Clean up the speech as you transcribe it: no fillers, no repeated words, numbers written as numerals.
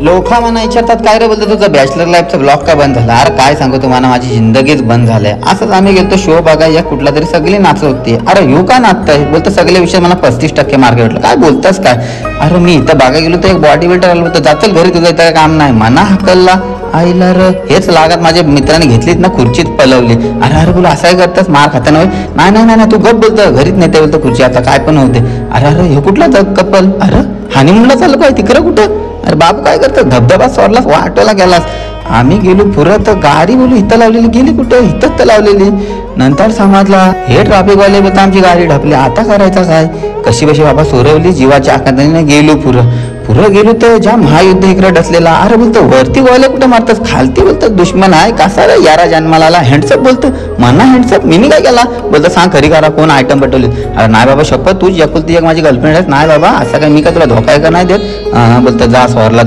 लोका मला विचारतात काय रे, बोलतो तुझा बॅचलर लाईफचा ब्लॉग का बंद झाला. अरे काय सांगू तुम्हाला, माझी जिंदगीच बंद झाली. असंच आम्ही गेलो शो बघा, या कुठला तरी सगळी नाचत होती. अरे ह्यो का नाचताय, बोलतो सगळे विषय मला 35% मार्क भेटलं. काय बोलतास काय. अरे मी इथं बघा गेलो तर एक बॉडी बिल्डर आलो होतं, जाचल घरी तुझं इथं काम नाही. मना हकलला आईला र हेच लागत माझ्या मित्राने घेतलीत ना खुर्चीत पलवली. अरे अरे बोला असं करतास मार खाता नाही. नाही नाही नाही तू गप बोलतो, घरीच नेते बोलतो खुर्ची आता काय पण होते. अरे अरे हे कुठला कपल, अरे हानिमूनला चाललं काय तिकडं कुठं. अरे बाबू काय करतं, धबधबा सोडलास वाटोला गेलास. आम्ही गेलो पुरं तर गाडी बोलू इथं लावलेली, गेली कुठं इथंच तर लावलेली. नंतर समजला हे ट्रॅफिकवाले बोलता आमची गाडी ढकली. आता करायचं काय, कशी बशी बाबा सोरवली जीवाच्या आकांताने गेलो पुरं गेलो तर ज्या महायुद्ध इकडे डसलेला. अरे बोलतो वरती गोले कुठं मारतात, खालती बोलतात दुश्मन आहे कसा रे यारा जन्माला. हँडसअप बोलतो मना हँडसअप मी काय केला. बोलतो सांग खरी करा कोण आयटम पटवली. अरे नाही बाबा शपथ तूच एकुलती एक माझी गर्लफ्रेंड आहे. नाही बाबा असं काय मी काय तुला धोका आहे का नाही देत. बोलतो जा स्वरला